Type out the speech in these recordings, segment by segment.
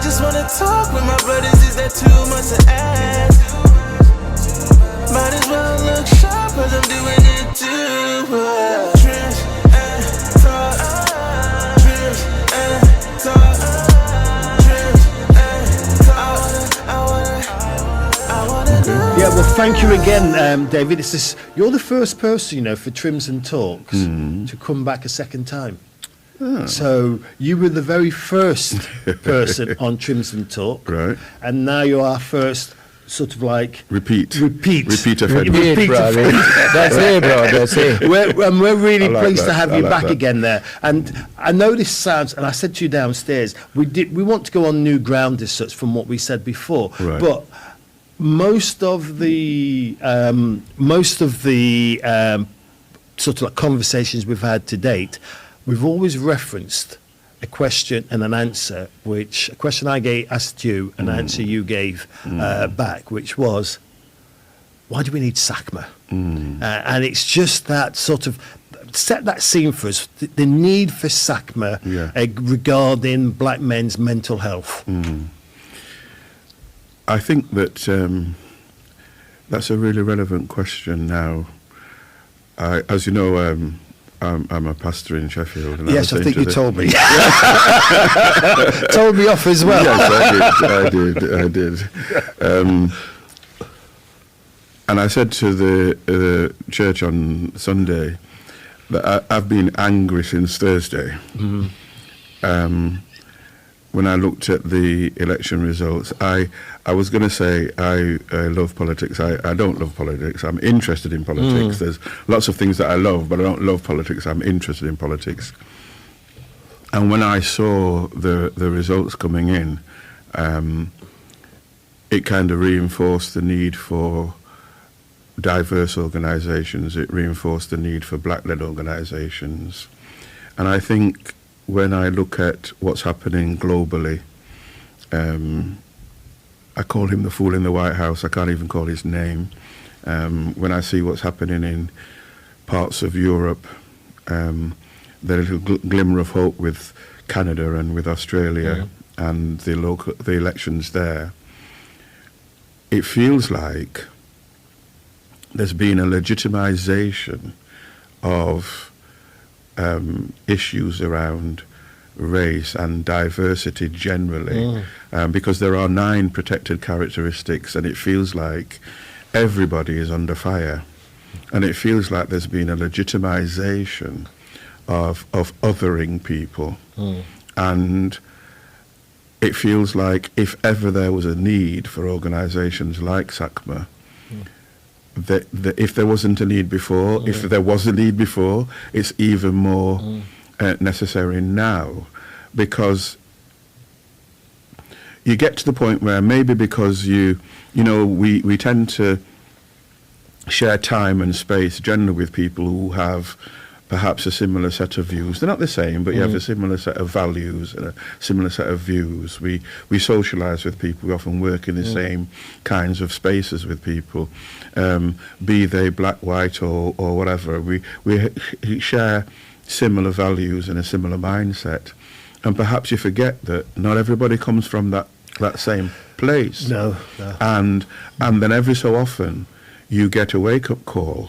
just wanna talk with my brothers, is that too much to ask? Might as well look sharp, cause I'm doing it too. Trims and talk, trims and talk, trims and talk. I wanna do. Yeah, well, thank you again, David. You're the first person, for Trims and Talks to come back a second time. Oh. So you were the very first person on Trims and Talk, Right. and now you're our first sort of like Repeat offender. Repeat brother. That's it, bro. That's it. We're really I like pleased to that. have I you like back that. again there. And I know this sounds, and I said to you downstairs, we want to go on new ground as such from what we said before, Right. but most of the sort of like conversations we've had to date, we've always referenced a question and an answer, which a question I asked you, an answer you gave back, which was, why do we need SACMHA? And it's just that sort of, set that scene for us, the need for SACMHA regarding black men's mental health. I think that that's a really relevant question now. As you know, I'm a pastor in Sheffield. And Yes, I think you told me. Yes, Told me off as well. I did. And I said to the church on Sunday that I've been angry since Thursday. When I looked at the election results, I was going to say I love politics. I don't love politics. I'm interested in politics. There's lots of things that I love, but I don't love politics. I'm interested in politics. And when I saw the results coming in, it kind of reinforced the need for diverse organisations. It reinforced the need for black-led organisations. And I think when I look at what's happening globally, I call him the fool in the White House. I can't even call his name. When I see what's happening in parts of Europe, the little glimmer of hope with Canada and with Australia and the elections there, it feels like there's been a legitimization of issues around race and diversity generally, because there are 9 protected characteristics, and it feels like everybody is under fire, and it feels like there's been a legitimization of othering people, and it feels like if ever there was a need for organizations like SACMHA, that if there wasn't a need before, if there was a need before, it's even more necessary now, because you get to the point where maybe because we tend to share time and space generally with people who have perhaps a similar set of views. They're not the same, but you have a similar set of values and a similar set of views. We socialise with people. We often work in the same kinds of spaces with people, be they black, white, or whatever. We share similar values and a similar mindset. And perhaps you forget that not everybody comes from that same place. No. And then every so often you get a wake-up call.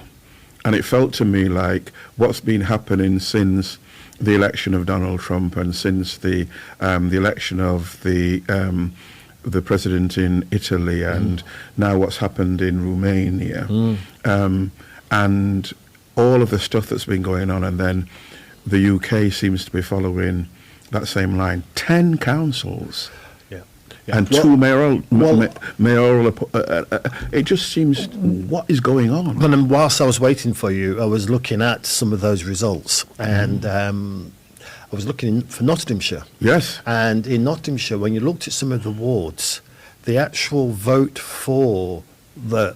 And it felt to me like what's been happening since the election of Donald Trump and since the election of the president in Italy and now what's happened in Romania, and all of the stuff that's been going on, and then the UK seems to be following that same line. 10 councils. And 2 mayoral, it just seems, what is going on? Well, and whilst I was waiting for you, I was looking at some of those results, and I was looking for Nottinghamshire. Yes. And in Nottinghamshire, when you looked at some of the wards, the actual vote for that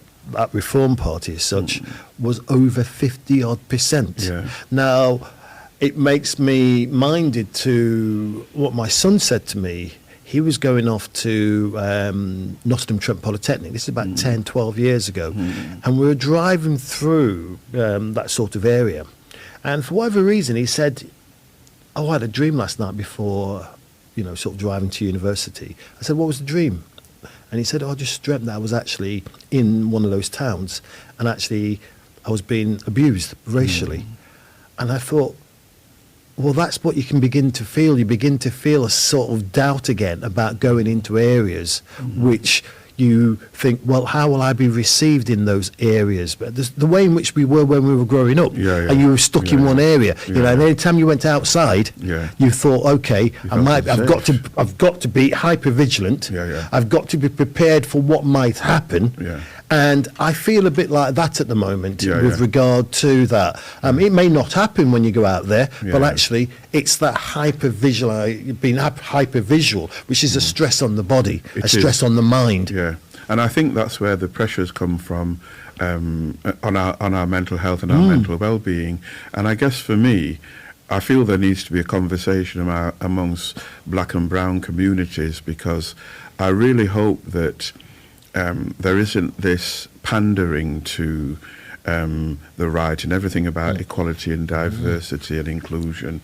Reform Party as such was over 50-odd%. Yeah. Now, it makes me minded to what my son said to me. He was going off to Nottingham Trent Polytechnic. This is about 10, 12 years ago. And we were driving through that sort of area. And for whatever reason, he said, I had a dream last night before sort of driving to university. I said, what was the dream? And he said, I just dreamt that I was actually in one of those towns and actually I was being abused racially. And I thought, well, that's what you can begin to feel. You begin to feel a sort of doubt again about going into areas which you think, well, how will I be received in those areas? But the way in which we were when we were growing up, and you were stuck in one area, and any time you went outside, you thought, okay, I've got to be hyper vigilant. I've got to be prepared for what might happen. And I feel a bit like that at the moment with regard to that. It may not happen when you go out there, but actually it's that being hyper visual, which is a stress on the body, a stress on the mind. And I think that's where the pressures come from on our mental health and our mental well-being. And I guess for me, I feel there needs to be a conversation amongst black and brown communities, because I really hope that there isn't this pandering to the right, and everything about equality and diversity and inclusion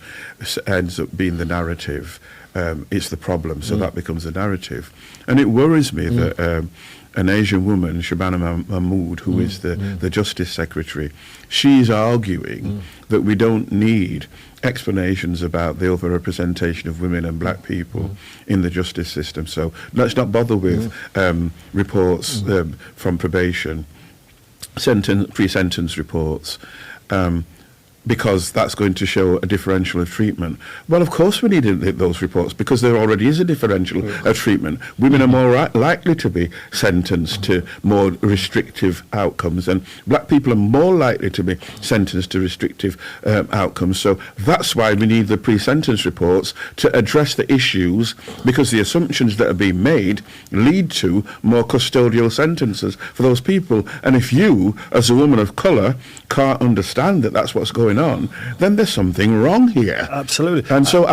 ends up being the narrative. It's the problem, so that becomes the narrative. And it worries me that an Asian woman, Shabana Mahmood, who is the Justice Secretary, she's arguing that we don't need explanations about the overrepresentation of women and black people in the justice system. So let's not bother with reports from probation, pre-sentence reports, because that's going to show a differential of treatment. Well, of course we need those reports, because there already is a differential of treatment. Women are more likely to be sentenced to more restrictive outcomes, and black people are more likely to be sentenced to restrictive outcomes. So that's why we need the pre-sentence reports to address the issues, because the assumptions that are being made lead to more custodial sentences for those people. And if you, as a woman of colour, can't understand that that's what's going on, then there's something wrong here. Absolutely. And so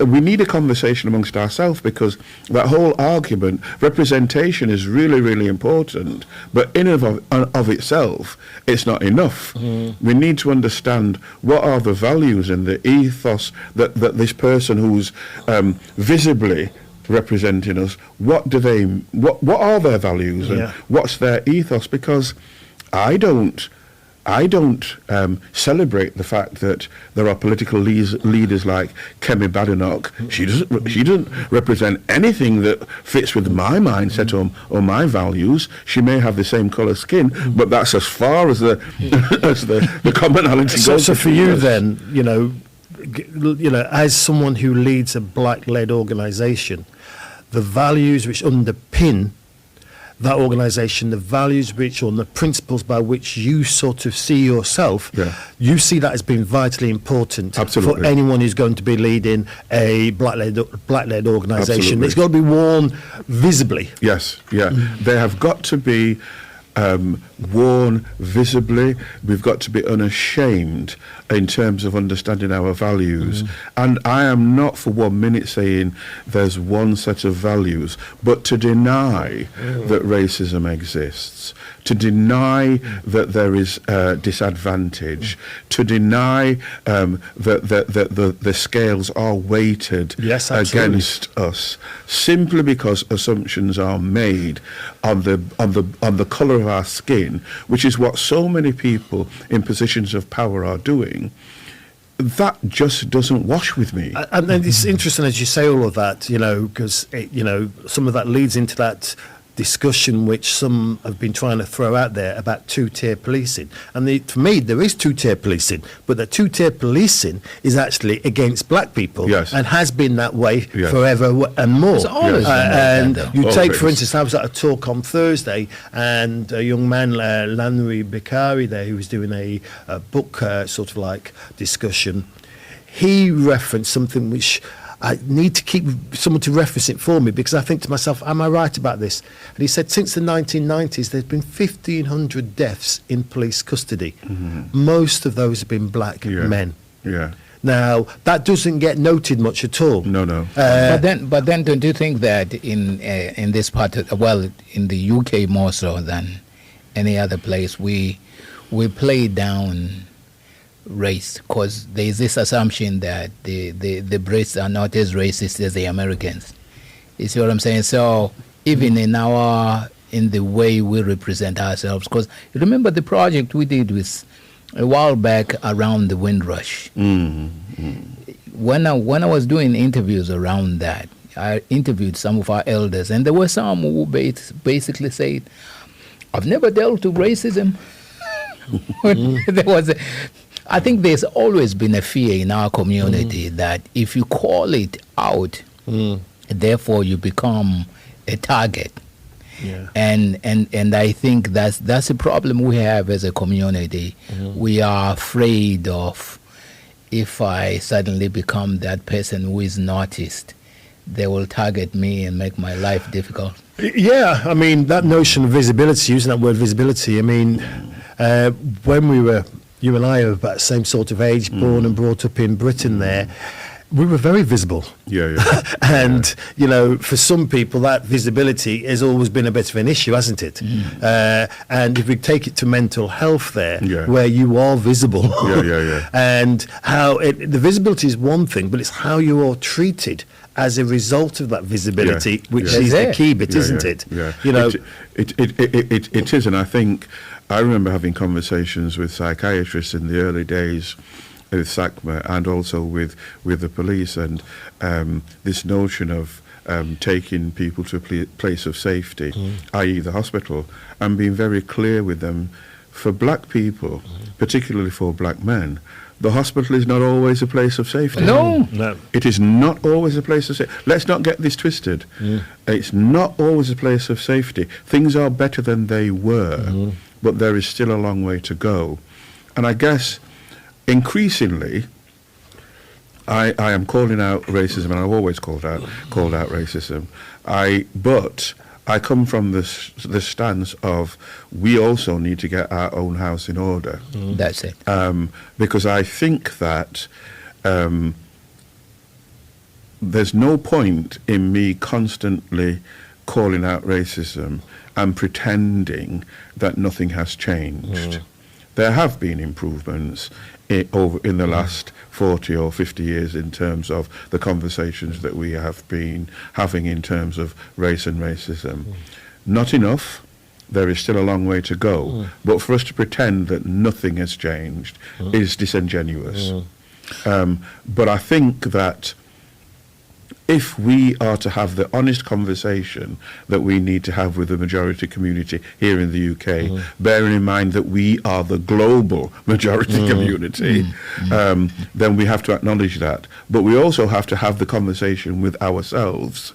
we need a conversation amongst ourselves, because that whole argument, representation is really, really important, but in and of itself, it's not enough. We need to understand what are the values and the ethos that this person who's visibly representing us, what are their values and what's their ethos? Because I don't celebrate the fact that there are political leaders like Kemi Badenoch. She doesn't represent anything that fits with my mindset or my values. She may have the same colour skin, but that's as far as the commonality goes. So for you then, as someone who leads a black-led organisation, the values which underpin that organisation, the values or the principles by which you sort of see yourself, you see that as being vitally important for anyone who's going to be leading a black-led organisation. It's got to be worn visibly. Yes, they have got to be worn visibly. We've got to be unashamed in terms of understanding our values. And I am not for 1 minute saying there's one set of values, but to deny that racism exists, to deny that there is disadvantage, to deny that the scales are weighted against us, simply because assumptions are made on the colour of our skin, which is what so many people in positions of power are doing. That just doesn't wash with me. And then it's interesting as you say all of that, because some of that leads into that discussion which some have been trying to throw out there about two-tier policing. And for me, there is two-tier policing, but the two-tier policing is actually against black people and has been that way forever and more. It's always and you always. take, for instance, I was at a talk on Thursday, and a young man, Lanry Bakari there, who was doing a book sort of like discussion, he referenced something which I need to keep someone to reference it for me, because I think to myself, am I right about this? And he said since the 1990s, there's been 1,500 deaths in police custody. Most of those have been black men. Now, that doesn't get noted much at all. No. But then, don't you think that in this part, in the UK more so than any other place, we play down race, because there is this assumption that the Brits are not as racist as the Americans. You see what I'm saying? So even in the way we represent ourselves, because remember the project we did with a while back around the Windrush. When I was doing interviews around that, I interviewed some of our elders, and there were some who basically said, "I've never dealt with racism." I think there's always been a fear in our community that if you call it out, therefore you become a target. Yeah. And I think that's a problem we have as a community. We are afraid of, if I suddenly become that person who is noticed, they will target me and make my life difficult. Yeah, I mean, that notion of visibility, using that word visibility, I mean, when you and I are about the same sort of age, born and brought up in Britain there, we were very visible. Yeah. And, you know, for some people, that visibility has always been a bit of an issue, hasn't it? And if we take it to mental health there, where you are visible, and how the visibility is one thing, but it's how you are treated as a result of that visibility, which is the key bit, isn't it? Yeah. You know, it is, and I think I remember having conversations with psychiatrists in the early days with SACMHA and also with the police, and this notion of taking people to a place of safety, i.e. the hospital, and being very clear with them. For black people, particularly for black men, the hospital is not always a place of safety. No. It is not always a place of safety. Let's not get this twisted. It's not always a place of safety. Things are better than they were, but there is still a long way to go. And I guess increasingly, I am calling out racism, and I've always called out racism. But I come from the stance of we also need to get our own house in order. That's it. Because I think that there's no point in me constantly calling out racism and pretending that nothing has changed. There have been improvements in the last 40 or 50 years in terms of the conversations that we have been having in terms of race and racism. Not enough. There is still a long way to go. But for us to pretend that nothing has changed is disingenuous. But I think that if we are to have the honest conversation that we need to have with the majority community here in the UK, bearing in mind that we are the global majority community, then we have to acknowledge that. But we also have to have the conversation with ourselves,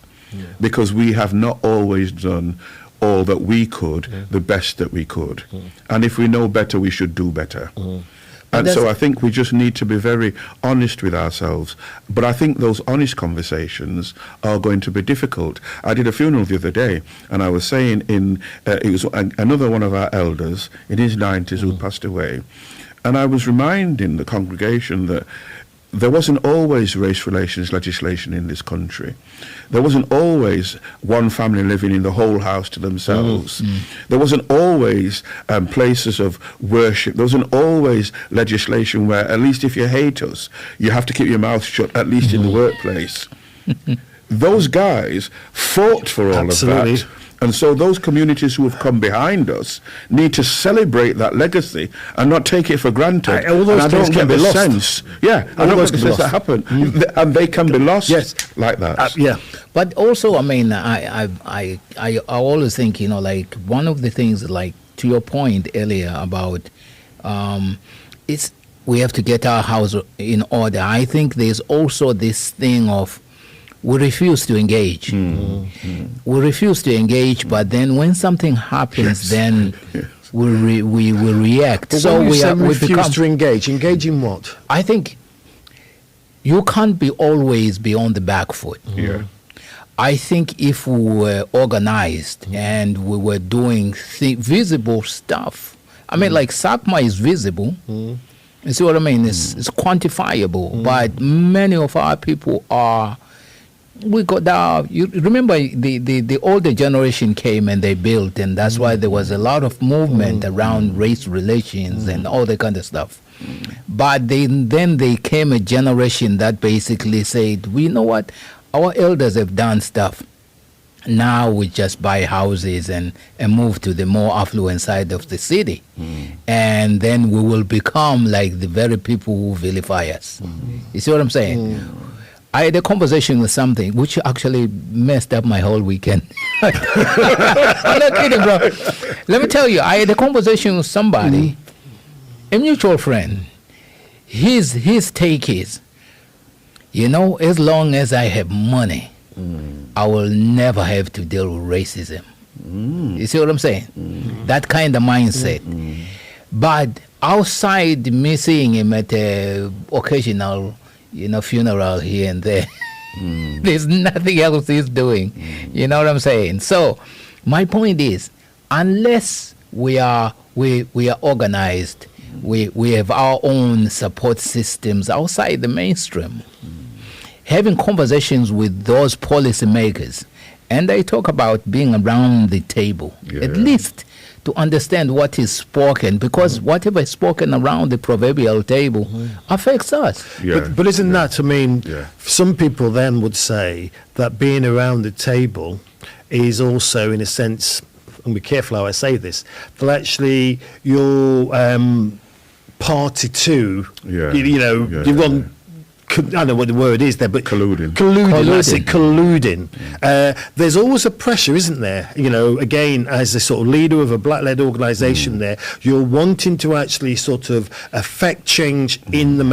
because we have not always done all that we could, the best that we could. And if we know better, we should do better. And so I think we just need to be very honest with ourselves. But I think those honest conversations are going to be difficult. I did a funeral the other day, and I was saying it was another one of our elders in his 90s who passed away. And I was reminding the congregation that there wasn't always race relations legislation in this country. There wasn't always one family living in the whole house to themselves. There wasn't always places of worship. There wasn't always legislation where, at least if you hate us, you have to keep your mouth shut, at least in the workplace. Those guys fought for all of that. And so those communities who have come behind us need to celebrate that legacy and not take it for granted. All those and I don't get the lost. sense. Yeah, I don't get the sense that happen. And they can be lost like that. But also, I mean, I always think, you know, like one of the things, like to your point earlier about it's we have to get our house in order. I think there's also this thing of we refuse to engage. We refuse to engage, but then when something happens, then we react. But so when we refuse to engage. Engage in what? I think you can't be always be on the back foot. I think if we were organized and we were doing visible stuff, I mean, like SACMHA is visible. You see what I mean? It's quantifiable, but many of our people are. We got down. You remember the older generation came and they built, and that's why there was a lot of movement around race relations and all that kind of stuff. But then they came a generation that basically said, we know what, our elders have done stuff. Now we just buy houses and move to the more affluent side of the city. And then we will become like the very people who vilify us. You see what I'm saying? I had a conversation with something which actually messed up my whole weekend. I'm not kidding, bro. Let me tell you, I had a conversation with somebody, a mutual friend. His take is, you know, as long as I have money, I will never have to deal with racism. You see what I'm saying? That kind of mindset. But outside me seeing him at a occasional, you know, funeral here and there, there's nothing else he's doing. You know what I'm saying? So my point is, unless we are organized, we have our own support systems outside the mainstream, having conversations with those policymakers, and they talk about being around the table, at least to understand what is spoken, because whatever is spoken around the proverbial table affects us. But isn't that, I mean, some people then would say that being around the table is also, in a sense, and be careful how I say this, that actually you're party to, you've gone, I don't know what the word is there, but Colluding. That's it, colluding. There's always a pressure, isn't there? You know, again, as a sort of leader of a black-led organisation there, you're wanting to actually sort of affect change in the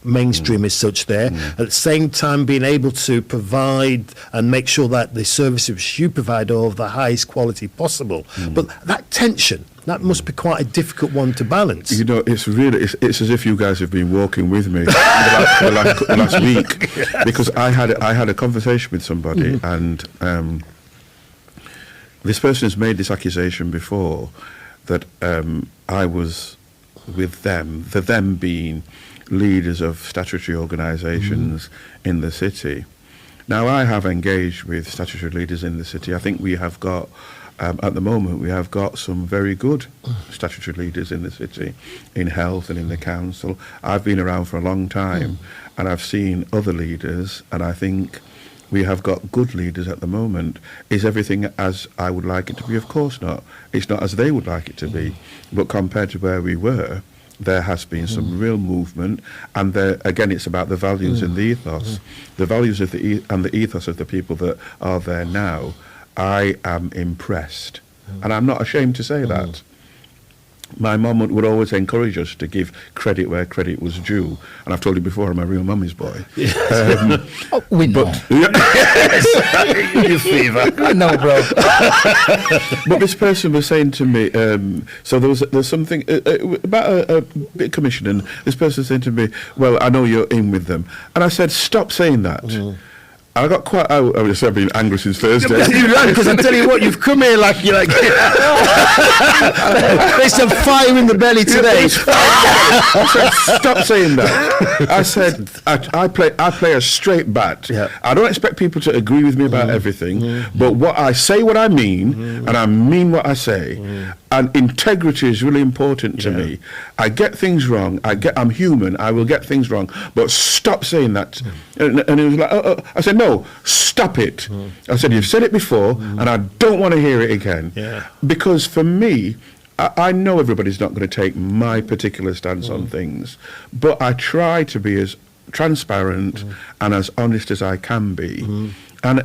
mainstream as such there. At the same time, being able to provide and make sure that the services you provide are of the highest quality possible. But that tension, that must be quite a difficult one to balance. You know, it's as if you guys have been walking with me the last week, because I had a conversation with somebody, and this person has made this accusation before that I was with them being leaders of statutory organisations in the city. Now, I have engaged with statutory leaders in the city. I think we have got at the moment, we have got some very good statutory leaders in the city, in health and in the council. I've been around for a long time, and I've seen other leaders, and I think we have got good leaders at the moment. Is everything as I would like it to be? Of course not. It's not as they would like it to be. But compared to where we were, there has been some real movement, and again, it's about the values and the ethos. The values of and the ethos of the people that are there now. I am impressed, and I'm not ashamed to say that. My mum would always encourage us to give credit where credit was due, and I've told you before, I'm a real mummy's boy. We know. You fever. I know, bro. But this person was saying to me, so there's something about a bit commission, and this person was saying to me, well, I know you're in with them. And I said, stop saying that. I got quite. I've been angry since Thursday. You're right, because I'm telling you what, you've come here like you're like. There's some fire in the belly today. I said, stop saying that. I said, I play a straight bat. I don't expect people to agree with me about everything, but what I say, what I mean, and I mean what I say. And integrity is really important to me. I get things wrong. I'm human. I will get things wrong. But stop saying that. And he was like, I said, no, stop it. I said, you've said it before, and I don't want to hear it again. Because for me, I know everybody's not going to take my particular stance on things, but I try to be as transparent and as honest as I can be. And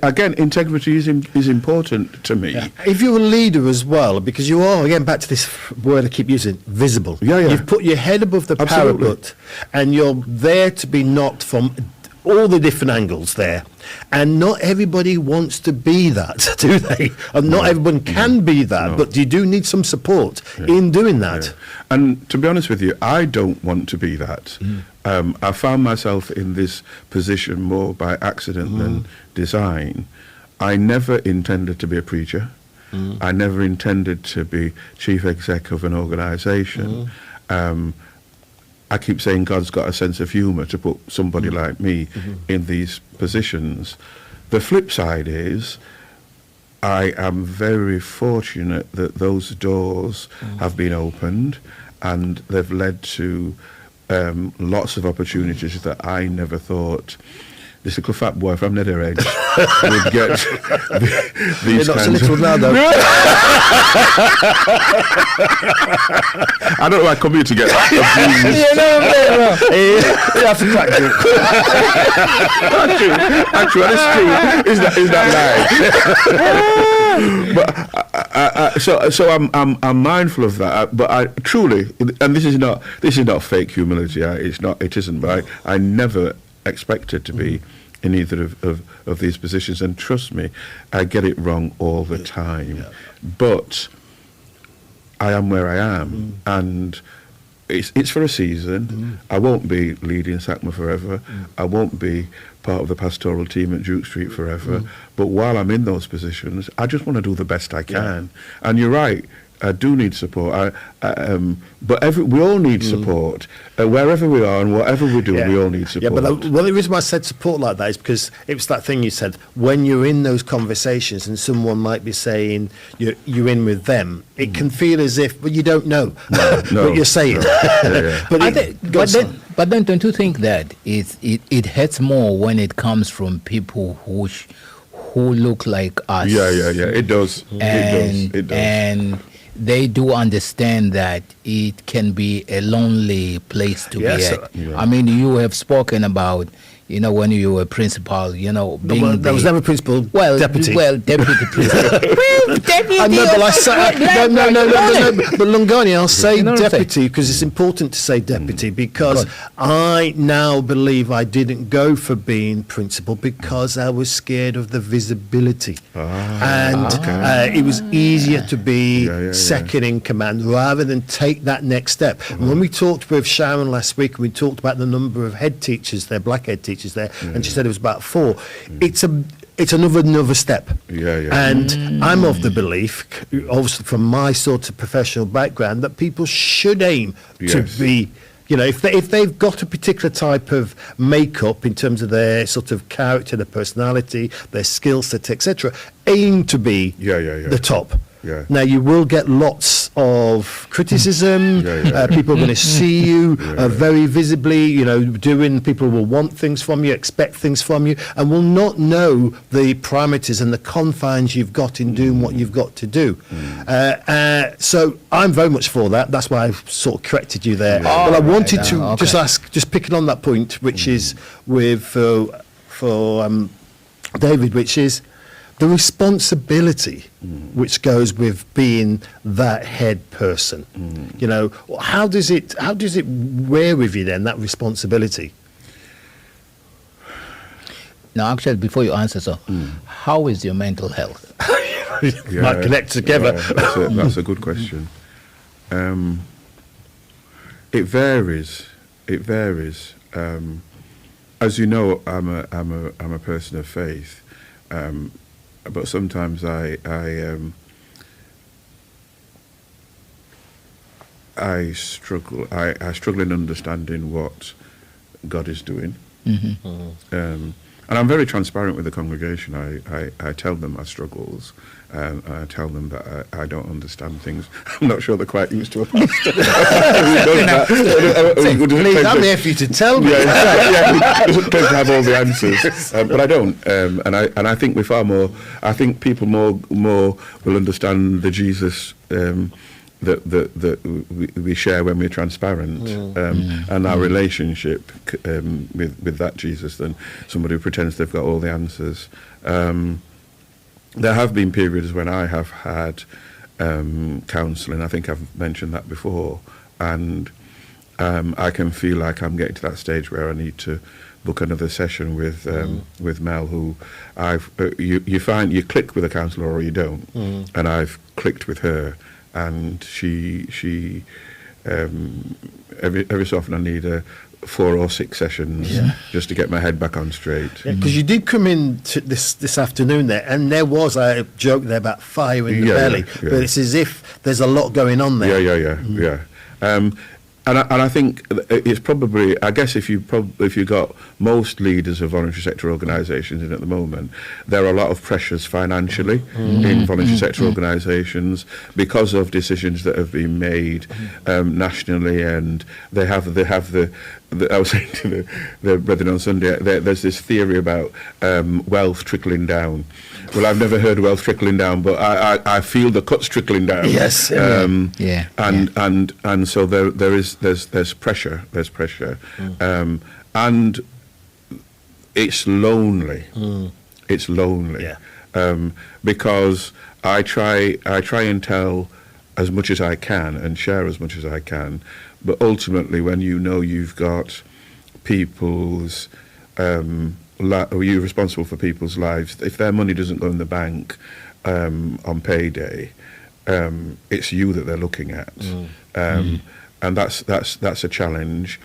again, integrity is important to me. If you're a leader as well, because you are, again, back to this word I keep using, visible. You've put your head above the parapet, and you're there to be knocked from all the different angles there. And not everybody wants to be that, do they? And not everyone can be that, but you do need some support in doing that. And to be honest with you, I don't want to be that. I found myself in this position more by accident than design. I never intended to be a preacher. I never intended to be chief exec of an organisation. I keep saying God's got a sense of humour to put somebody like me in these positions. The flip side is I am very fortunate that those doors have been opened, and they've led to lots of opportunities that I never thought this little fat boy from Nether Edge would get these You're not so kinds little of... now, though. I don't like coming here to get abused. You know what I'm saying, bro? You have to crack it. Actually, it's true. Is that lie? But so I'm mindful of that. But I truly, and this is not fake humility. It isn't. But I never expected to be in either of these positions. And trust me, I get it wrong all the time. Yeah. But I am where I am, and it's for a season. I won't be leading SACMHA forever. I won't be part of the pastoral team at Duke Street forever. But while I'm in those positions, I just want to do the best I can. And you're right, I do need support. But we all need support. Wherever we are and whatever we do, we all need support. Yeah, but the reason why I said support like that is because it was that thing you said, when you're in those conversations and someone might be saying you're in with them, it can feel as if, well, you don't know what you're saying. But then don't you think that it hurts more when it comes from people who look like us? Yeah, it does. It does. And they do understand that it can be a lonely place to be at. I mean, you have spoken about, when you were principal, being there was never principal, deputy. Well, deputy principal. Deputy. I know, but but Lungani, I'll say deputy because it's important to say deputy because I now believe I didn't go for being principal because I was scared of the visibility, and it was easier to be second in command rather than take that next step. And when we talked with Sharon last week, we talked about the number of head teachers there, black head teachers there, and she said it was about 4. It's another step. And I'm of the belief, obviously from my sort of professional background, that people should aim to be, if they've got a particular type of makeup in terms of their sort of character, their personality, their skill set, etc., aim to be the top. Now, you will get lots of criticism. People are going to see you very visibly, people will want things from you, expect things from you, and will not know the parameters and the confines you've got in doing what you've got to do. So I'm very much for that. That's why I sort of corrected you there. But I wanted to just ask, just picking on that point, which is with for David, which is the responsibility which goes with being that head person. How does it wear with you then, that responsibility? Now, actually, before you answer, how is your mental health? Might connect together. That's a good question. It varies. As you know, I'm a person of faith. But sometimes I struggle. I struggle in understanding what God is doing. And I'm very transparent with the congregation. I tell them my struggles. I tell them that I don't understand things. I'm not sure they're quite used to a pastor. Please, I'm here for you to tell me. Doesn't tend to have all the answers, but I don't. And I think we're far more. I think people more will understand the Jesus that we share when we're transparent, and our relationship with that Jesus than somebody who pretends they've got all the answers. There have been periods when I have had counselling. I think I've mentioned that before, and I can feel like I'm getting to that stage where I need to book another session with Mel, who you find you click with a counsellor or you don't, and I've clicked with her, and she every so often I need 4 or 6 sessions just to get my head back on straight. Because you did come in to this afternoon there, and there was a joke there about fire in the belly, but it's as if there's a lot going on there. I think it's probably, I guess if you got most leaders of voluntary sector organisations in at the moment, there are a lot of pressures financially in voluntary sector organisations because of decisions that have been made nationally, and they have the I was saying to the brethren on Sunday, there's this theory about wealth trickling down. Well, I've never heard wealth trickling down, but I feel the cuts trickling down. Yes. And so there's pressure. There's pressure, and it's lonely. It's lonely. Because I try and tell as much as I can and share as much as I can, but ultimately, when you know you've got people's you're responsible for people's lives. If their money doesn't go in the bank on payday, it's you that they're looking at, and that's a challenge.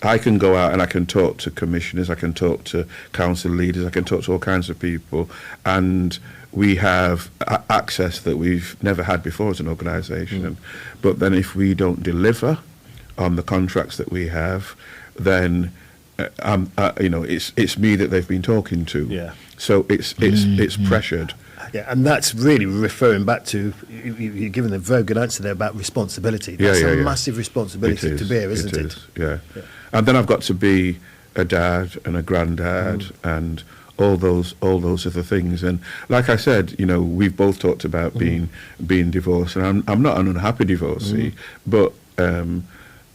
I can go out and I can talk to commissioners, I can talk to council leaders, I can talk to all kinds of people, and we have access that we've never had before as an organisation. But then if we don't deliver on the contracts that we have, then it's me that they've been talking to. Yeah. So it's pressured. Yeah, and that's really referring back to, you're giving a very good answer there about responsibility. That's a massive responsibility to bear, isn't it? Yeah. And then I've got to be a dad and a granddad and all those other things. And like I said, we've both talked about being divorced, and I'm not an unhappy divorcee, but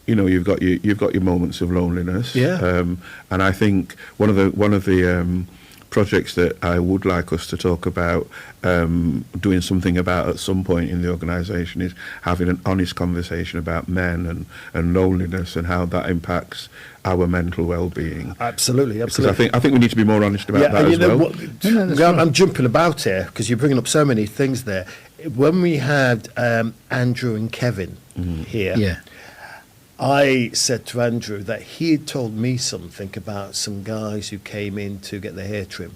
you've got your moments of loneliness. And I think one of the projects that I would like us to talk about doing something about at some point in the organisation is having an honest conversation about men and loneliness and how that impacts our mental well-being. Absolutely. Because I think we need to be more honest about that as well. I'm jumping about here because you're bringing up so many things there. When we had Andrew and Kevin here, I said to Andrew that he had told me something about some guys who came in to get their hair trim.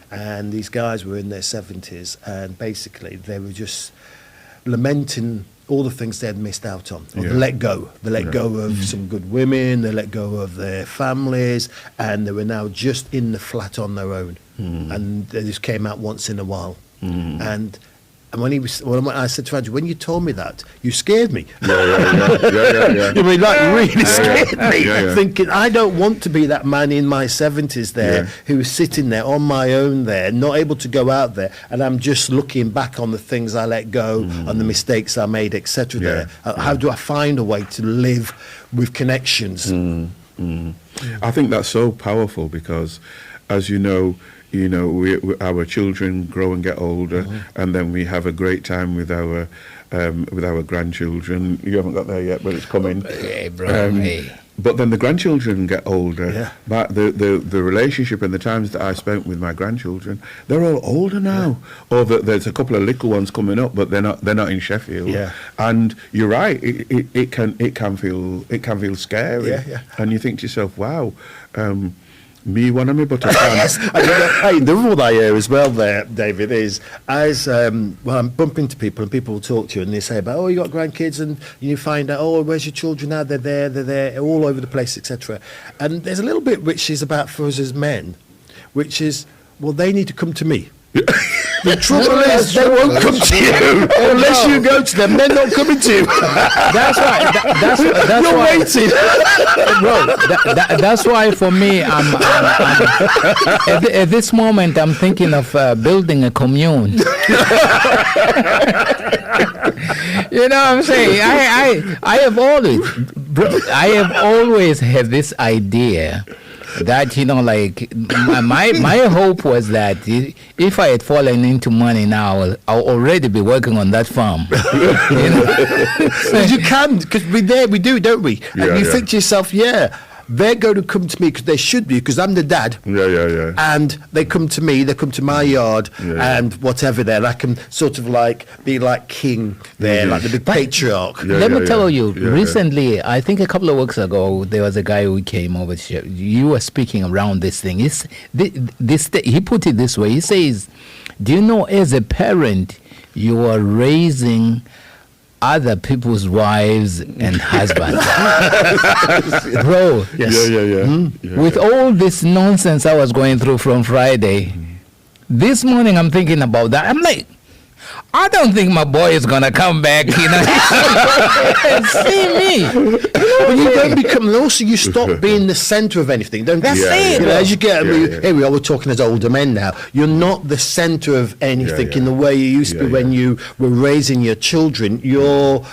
And these guys were in their 70s, and basically they were just lamenting all the things they had missed out on. Or they let go. They let go of some good women, they let go of their families, and they were now just in the flat on their own. And they just came out once in a while. And when I said to Andrew, when you told me that, you scared me. Yeah. I mean, really scared me. Thinking, I don't want to be that man in my 70s there who is sitting there on my own there, not able to go out there, and I'm just looking back on the things I let go, on the mistakes I made, etc. There. How do I find a way to live with connections? I think that's so powerful because, as you know, our children grow and get older, and then we have a great time with our grandchildren. You haven't got there yet, but it's coming. Hey, bro. But then the grandchildren get older. But the relationship and the times that I spent with my grandchildren, they're all older now. Or there's a couple of little ones coming up, but they're not in Sheffield. And you're right. It can feel scary. And you think to yourself, wow. Me one of me, but I can't. The rule I hear as well there, David, is as I'm bumping into people and people will talk to you and they say about, you got grandkids, and you find out, where's your children now? They're there, all over the place, etc. And there's a little bit which is about for us as men, which is, they need to come to me. The trouble is, they won't come to you unless you go to them. They're not coming to you. That's right. That's You're why, waiting, bro. That's why for me, I'm at this moment I'm thinking of building a commune. You know what I'm saying? I have always had this idea that my hope was that if I had fallen into money now, I'll already be working on that farm. Because you can, because we do, don't we? And you think to yourself, they're going to come to me because they should be, because I'm the dad. And they come to me, they come to my yard, and whatever there. I can sort of be like king there, like the big patriarch. Let me tell you, recently, I think a couple of weeks ago, there was a guy who came over. You were speaking around this thing. He put it this way. He says, do you know, as a parent, you are raising other people's wives and husbands. Bro, Yeah. with all this nonsense I was going through from Friday, this morning I'm thinking about that. I'm like, I don't think my boy is gonna come back, and see me. But you don't become, and also you stop being the centre of anything, don't That's you? it. You know, as you get, Yeah. here we are, we're talking as older men now. You're not the centre of anything in the way you used to be when you were raising your children. You're,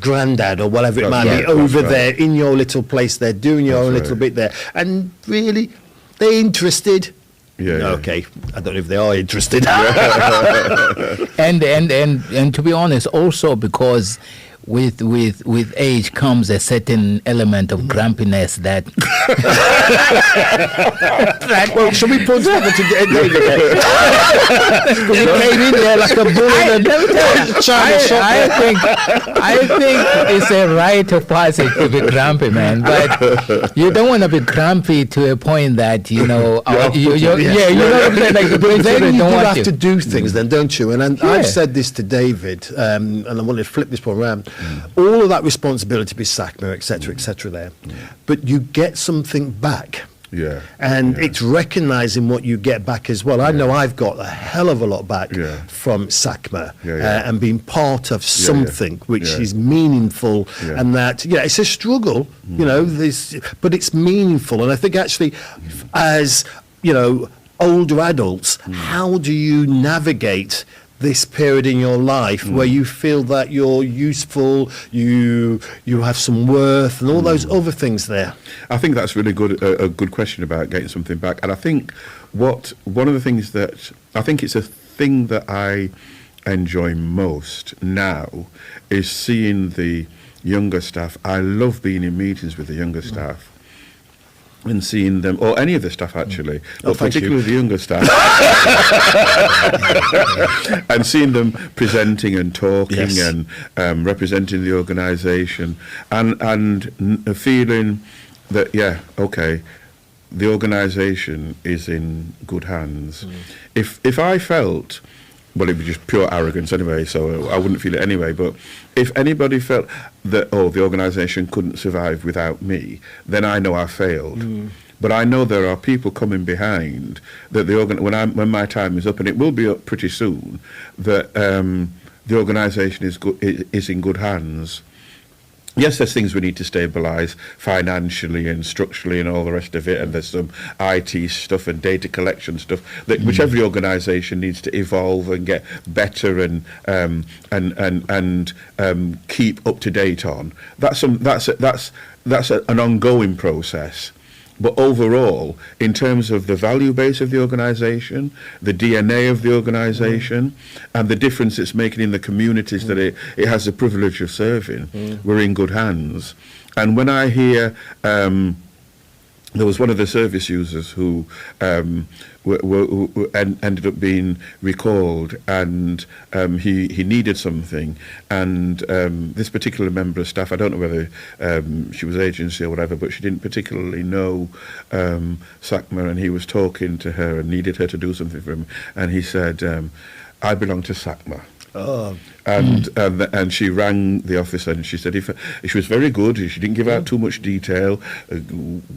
granddad or whatever it might be over there in your little place there, doing your own little bit there. And really, they're interested. Okay, I don't know if they are interested. and to be honest, also because with age comes a certain element of grumpiness that. Well, shall we put together to get David? He came in there like a bull in a China shop. I think it's a rite of passage to be grumpy, man. But you don't want to be grumpy to a point that you know what I'm saying. Like the But then children you don't do want have you. to do things, then, don't you? And I've said this to David, and I wanted to flip this one around. All of that responsibility be SACMHA, etc., there, but you get something back. And it's recognising what you get back as well. I know I've got a hell of a lot back from SACMHA and being part of something which is meaningful, and that it's a struggle, but it's meaningful. And I think actually, as older adults, how do you navigate this period in your life where you feel that you're useful, you have some worth, and all those other things there? I think that's really good. A good question about getting something back. And I think one of the things that I think it's a thing that I enjoy most now is seeing the younger staff. I love being in meetings with the younger staff. And seeing them, or any of the staff actually, but particularly the younger staff, and seeing them presenting and talking and representing the organisation, and feeling that the organisation is in good hands. If I felt, well, it'd be just pure arrogance anyway, so I wouldn't feel it anyway, but if anybody felt that, the organisation couldn't survive without me, then I know I failed. But I know there are people coming behind that when my time is up, and it will be up pretty soon, that the organisation is in good hands. Yes, there's things we need to stabilise financially and structurally and all the rest of it, and there's some IT stuff and data collection stuff which every organisation needs to evolve and get better and keep up to date on. That's an ongoing process. But overall, in terms of the value base of the organisation, the DNA of the organisation, and the difference it's making in the communities that it has the privilege of serving, we're in good hands. And when I hear there was one of the service users who ended up being recalled, and he needed something, and this particular member of staff, I don't know whether she was agency or whatever, but she didn't particularly know SACMHA, and he was talking to her and needed her to do something for him, and he said, I belong to SACMHA. And she rang the office, and she said she was very good. She didn't give out too much detail,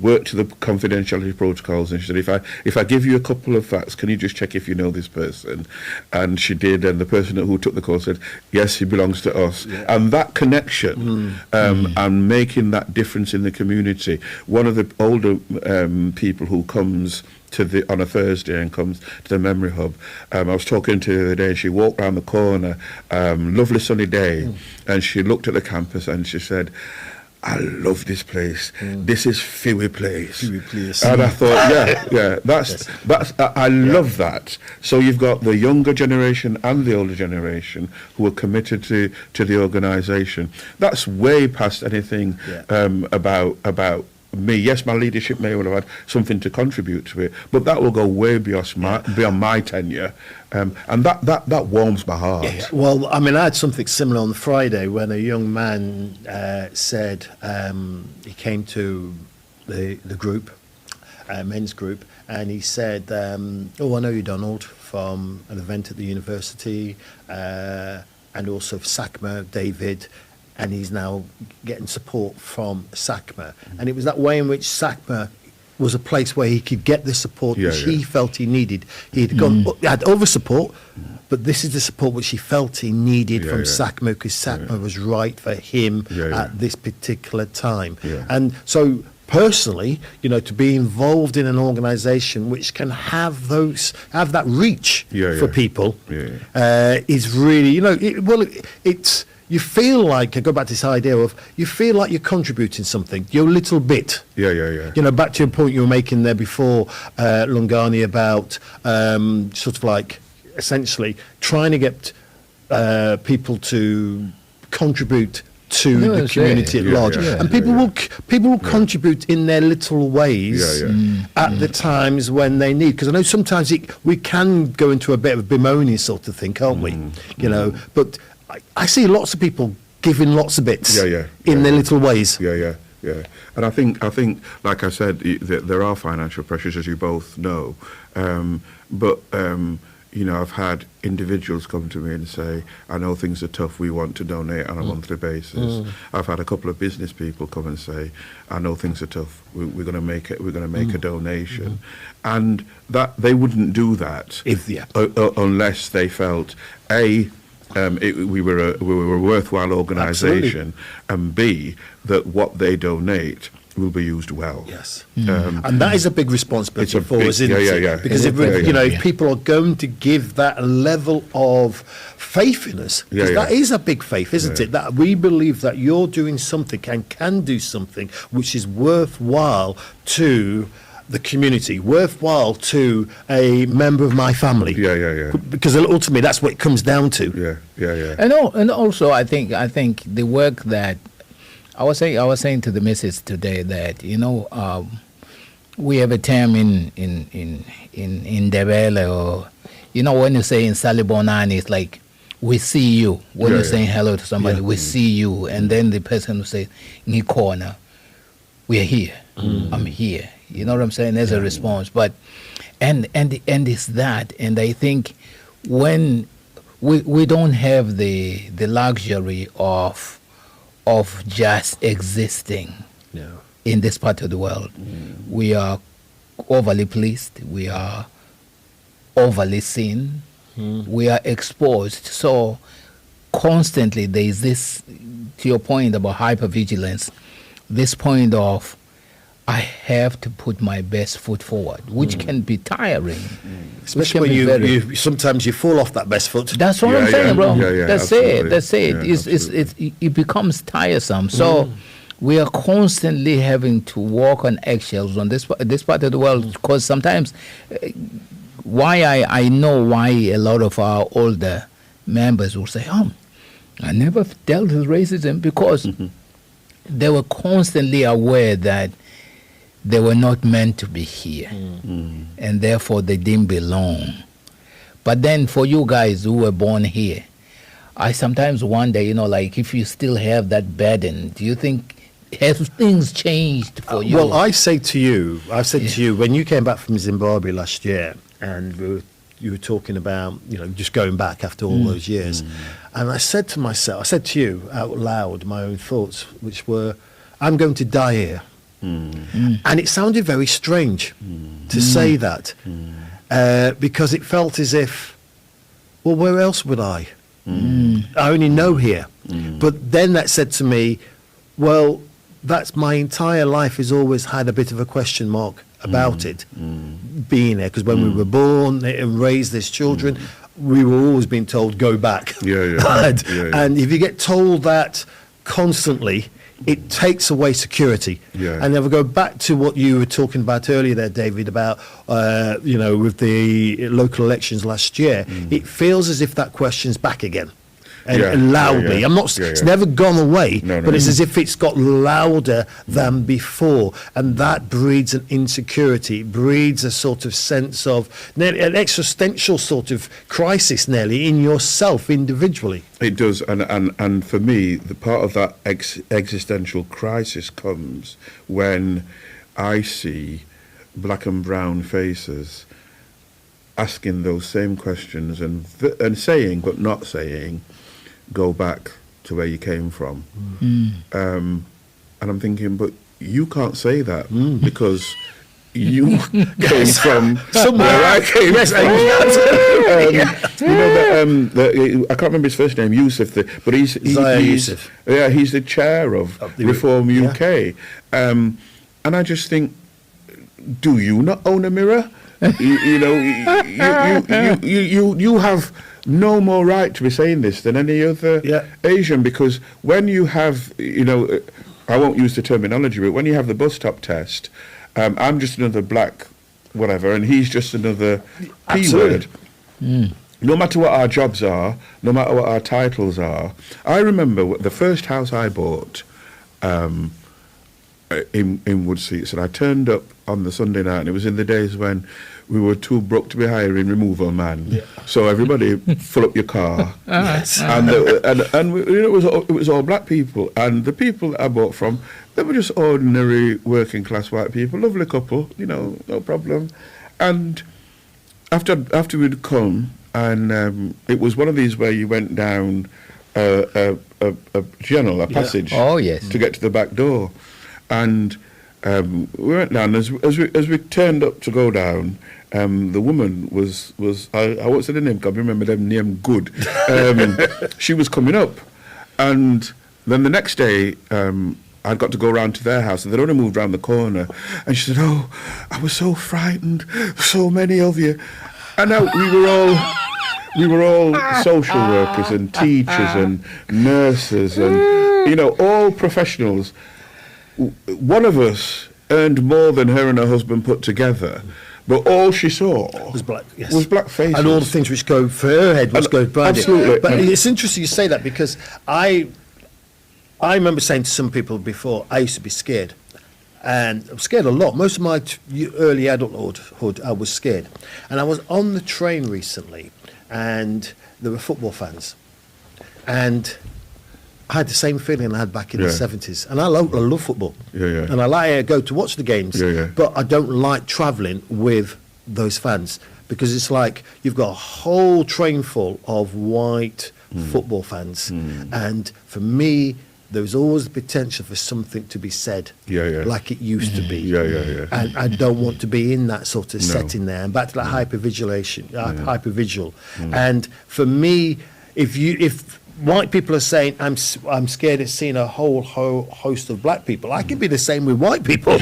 worked to the confidentiality protocols, and she said, if I give you a couple of facts, can you just check if you know this person? And she did, and the person who took the call said, yes, he belongs to us. And that connection and making that difference in the community. One of the older people who comes on a Thursday and comes to the memory hub. I was talking to her the other day. She walked round the corner, lovely sunny day, and she looked at the campus and she said, I love this place. This is Fiwi Place. And I thought, that's I love that. So you've got the younger generation and the older generation who are committed to the organisation. That's way past anything about me. Yes, my leadership may well have had something to contribute to it, but that will go way beyond my tenure, and that warms my heart. Well, I mean, I had something similar on Friday when a young man said he came to the group, men's group, and he said, I know you, Donald, from an event at the university. and also SACMHA, David, and he's now getting support from SACMHA. And it was that way in which SACMHA was a place where he could get the support which he felt he needed. He had other support, but this is the support which he felt he needed from SACMHA, because SACMHA was right for him at this particular time. And so personally, you know, to be involved in an organisation which can have that reach for people is really, you know, it's. You feel like, I go back to this idea of, you feel like you're contributing something, your little bit. You know, back to your point you were making there before, Lungani, about sort of like, essentially, trying to get people to contribute to the community at large. And people will contribute in their little ways at the times when they need. Because I know sometimes we can go into a bit of a bemoaning sort of thing, can't we? You know, but I see lots of people giving lots of bits in their little ways. And I think, like I said, there are financial pressures, as you both know. But you know, I've had individuals come to me and say, I know things are tough, we want to donate on a monthly basis. I've had a couple of business people come and say, I know things are tough, we're going to make it, we're going to make a donation. And that they wouldn't do that unless they felt, A, we were a worthwhile organisation, and B, that what they donate will be used well. And that is a big responsibility for us, isn't it? Because if people are going to give that level of faith in us, because that is a big faith, isn't it? That we believe that you're doing something and can do something which is worthwhile to the community, worthwhile to a member of my family. Because ultimately that's what it comes down to. And also I think the work that I was saying to the missus today that, you know, we have a term in Ndebele, or, you know, when you say in Salibonani, it's like, we see you. When you're saying hello to somebody, we see you. And then the person will say, Nikona, we're here. I'm here. You know what I'm saying? There's a response. But and it's that. And I think when we don't have the luxury of just existing in this part of the world. We are overly pleased. We are overly seen. We are exposed. So constantly there is this, to your point about hypervigilance, this point of I have to put my best foot forward, which can be tiring. Especially when you sometimes you fall off that best foot. That's what I'm saying, bro. That's absolutely. That's it. It becomes tiresome. So we are constantly having to walk on eggshells on this part of the world, because sometimes I know why a lot of our older members will say, I never dealt with racism, because they were constantly aware that they were not meant to be here, and therefore they didn't belong. But then for you guys who were born here, I sometimes wonder, you know, like, if you still have that burden, do you think, have things changed for you? Well, I've said to you, when you came back from Zimbabwe last year, and you were talking about, you know, just going back after all those years, and I said to you out loud my own thoughts, which were, I'm going to die here. And it sounded very strange to say that, because it felt as if, well, where else would I? I only know here. But then that said to me, well, that's my entire life has always had a bit of a question mark about it being there, because when we were born and raised as children, we were always being told, go back. And if you get told that constantly, it takes away security. And if I go back to what you were talking about earlier there, David, about, you know, with the local elections last year, it feels as if that question's back again. And loudly. I'm not. It's never gone away, but it's as if it's got louder than before, and that breeds an insecurity. It breeds a sort of sense of an existential sort of crisis, nearly in yourself individually. It does, and for me, the part of that existential crisis comes when I see black and brown faces asking those same questions and saying, but not saying, go back to where you came from. And I'm thinking, but you can't say that because you came from somewhere I came from. I can't remember his first name, Yusuf, but he's Yusuf. Yeah, he's the chair of Reform UK. And I just think, do you not own a mirror? You have no more right to be saying this than any other Asian, because when you have, I won't use the terminology, but when you have the bus stop test, I'm just another black whatever, and he's just another P word. No matter what our jobs are, no matter what our titles are. I remember the first house I bought in Woodseats, and I turned up on the Sunday night, and it was in the days when we were too broke to be hiring removal man. So everybody fill up your car. And it was all black people, and the people that I bought from, they were just ordinary working class white people, lovely couple, no problem. And after we'd come, and it was one of these where you went down a passage to get to the back door, and we went down. As we turned up to go down, the woman was I won't say the name, because I remember them name good. She was coming up, and then the next day I'd got to go round to their house, and they'd only moved round the corner, and she said, "Oh, I was so frightened, so many of you." And we were all social workers and teachers and nurses and all professionals. One of us earned more than her and her husband put together, but all she saw was black faces. And all the things which go for her head was go behind absolutely. it. But it's interesting you say that, because I remember saying to some people before, I used to be scared. And I'm scared a lot. Most of my early adulthood, I was scared. And I was on the train recently, and there were football fans. And I had the same feeling I had back in the 70s. And I love football. And I like to go to watch the games. But I don't like travelling with those fans, because it's like you've got a whole train full of white football fans. And for me, there was always the potential for something to be said like it used to be. And I don't want to be in that sort of setting there. And back to that hypervigil. And for me, if white people are saying, I'm scared of seeing a whole host of black people, I can be the same with white people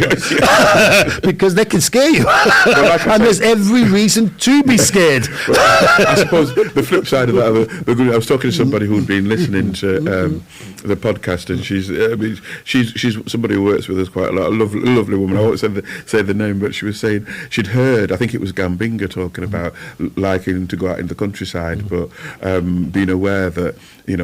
because they can scare you. And there's every reason to be scared. I suppose the flip side of that, I was talking to somebody who'd been listening to the podcast, and she's somebody who works with us quite a lot, a lovely woman. I won't say the name, but she was saying she'd heard, I think it was Gambinga, talking about liking to go out in the countryside, but being aware that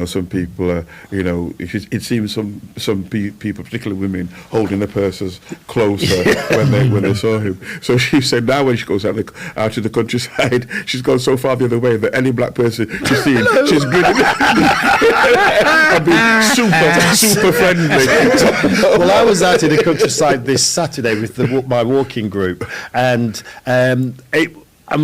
some people are, it seems some people, particularly women, holding their purses closer when they saw him. So she said now when she goes out to the countryside, she's gone so far the other way that any black person she's seeing, she's grinning and being super friendly. Well, I was out in the countryside this Saturday with my walking group, and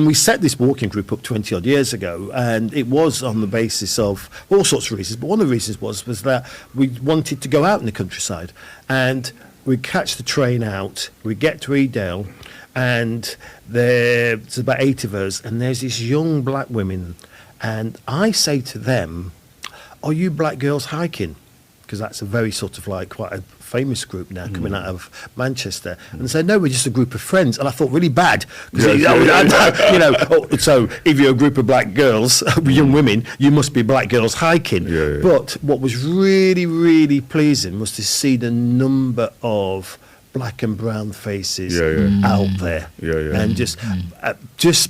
we set this walking group up 20 odd years ago, and it was on the basis of all sorts of reasons. But one of the reasons was that we wanted to go out in the countryside, and we'd catch the train out, we'd get to Edale, and there's about 8 of us, and there's these young black women, and I say to them, "Are you black girls hiking?" Because that's a very sort of like quite a famous group now coming out of Manchester, and they said, "No, we're just a group of friends." And I thought really bad, because so if you're a group of black girls, young women, you must be black girls hiking. But what was really, really pleasing was to see the number of black and brown faces out there, and just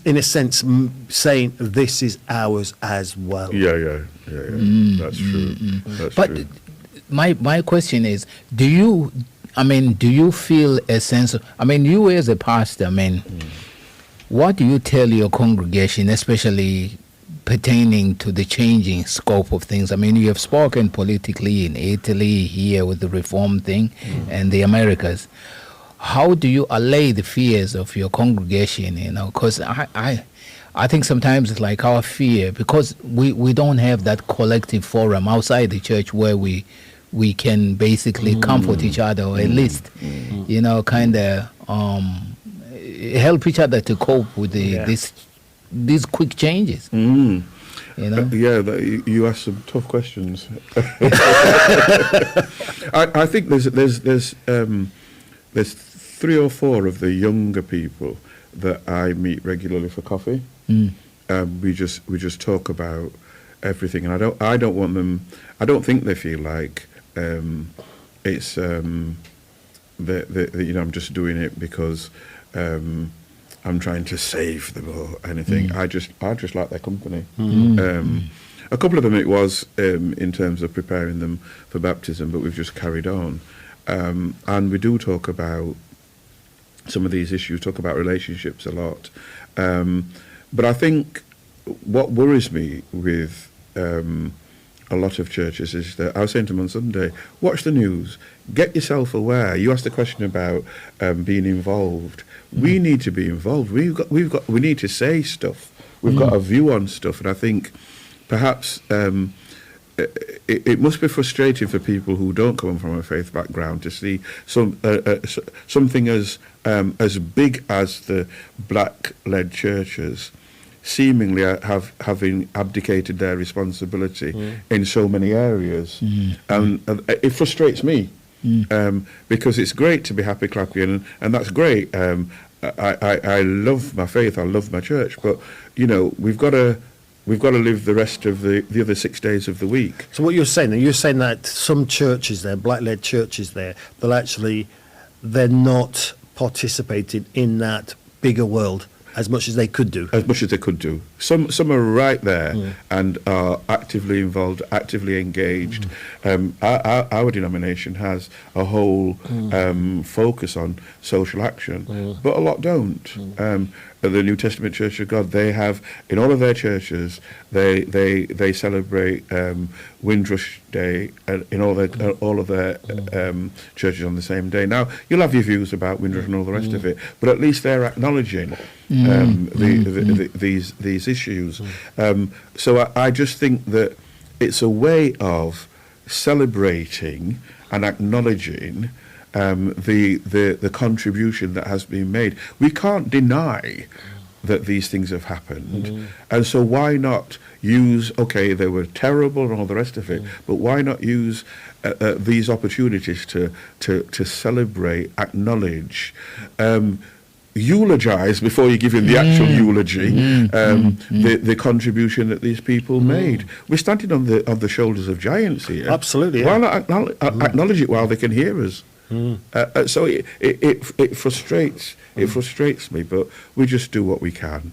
in a sense true. This is ours as well. That's true. That's true. My question is, do you feel a sense of, you as a pastor, what do you tell your congregation, especially pertaining to the changing scope of things? You have spoken politically in Italy, here with the reform thing, and the Americas. how do you allay the fears of your congregation? Because I think sometimes it's like our fear, because we don't have that collective forum outside the church where we can basically comfort each other, or at least, kind of help each other to cope with these quick changes. You asked some tough questions. I think there's 3 or 4 of the younger people that I meet regularly for coffee. We just talk about everything, and I don't want them. I don't think they feel like it's I'm just doing it because I'm trying to save them or anything. I just like their company. A couple of them it was in terms of preparing them for baptism, but we've just carried on, and we do talk about some of these issues. Talk about relationships a lot. But I think what worries me with a lot of churches is that I was saying to them on Sunday, watch the news, get yourself aware. You asked the question about being involved. We need to be involved. We need to say stuff. We've got a view on stuff, and I think perhaps it must be frustrating for people who don't come from a faith background to see something as big as the black-led churches seemingly having abdicated their responsibility in so many areas. And it frustrates me because it's great to be happy, clappy, and that's great. I love my faith, I love my church, but we've got to live the rest of the other 6 days of the week. So what you're saying that some churches there, black-led churches there, they're not participating in that bigger world as much as they could do. As much as they could do. Some are right there and are actively involved, actively engaged. Our denomination has a whole focus on social action, but a lot don't. The New Testament Church of God, they have, in all of their churches, they celebrate Windrush Day in all of their churches on the same day. Now, you'll have your views about Windrush and all the rest of it, but at least they're acknowledging these issues. So I just think that it's a way of celebrating and acknowledging the contribution that has been made. We can't deny that these things have happened, and so why not use, they were terrible and all the rest of it, but why not use these opportunities to celebrate, acknowledge, eulogize before you give him the actual eulogy, the contribution that these people made. We're standing on the shoulders of giants here. Absolutely. Why not acknowledge it while they can hear us? So it frustrates me, but we just do what we can.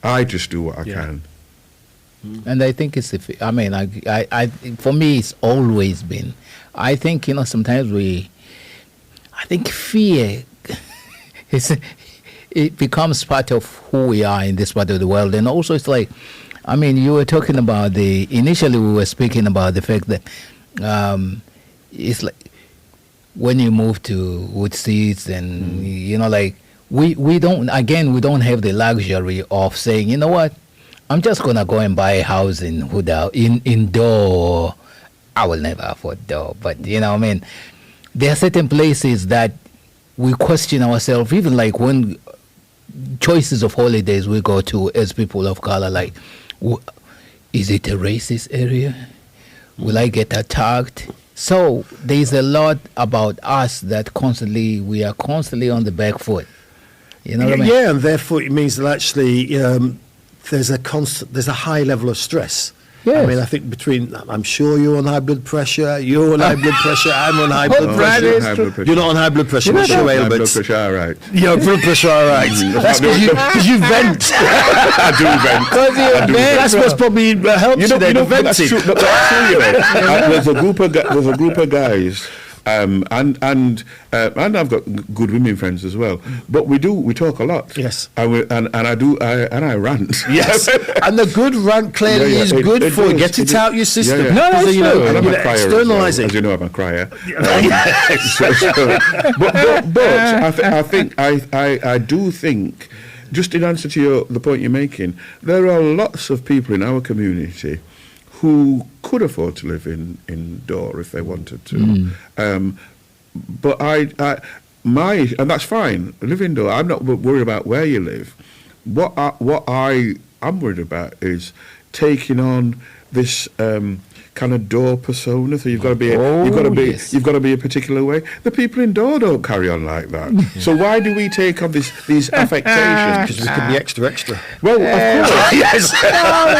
I just do what I can. And I think I for me it's always been. I think sometimes I think fear it becomes part of who we are in this part of the world, and also it's like, you were talking about initially we were speaking about the fact that it's like when you move to wood seats and we don't have the luxury of saying, you know what, I'm just gonna go and buy a house in Huda indoor. I will never afford door, but there are certain places that we question ourselves, even like when choices of holidays we go to as people of color, like, is it a racist area? Will I get attacked? So there's a lot about us that we are constantly on the back foot. You know what I mean? Yeah, and therefore it means that actually there's a high level of stress. Yes. I think I'm sure you're on high blood pressure, you're on high blood pressure, I'm on high blood pressure. You're not on high blood pressure, what's your ailment? Blood pressure, all right. Your blood pressure, all right. That's because you vent. I do vent. That's what's probably helped you there, that's true. There's a group of guys and I've got good women friends as well. But we talk a lot. Yes. And I rant. Yes, and the good rant clearly is good for you. Get it out your system. Yeah. No, that's you know, true. And I'm you a know, crier as well. externalising. As you know, I'm a crier. But I do think, just in answer to the point you're making, there are lots of people in our community who could afford to live in Dore if they wanted to. But and that's fine. Live in Dore. I'm not worried about where you live. What I am worried about is taking on this kind of Dore persona. So you've got to be you've got to be a particular way. The people in Dore don't carry on like that. So why do we take on these affectations? Because we can be extra. Well, of course. Yes.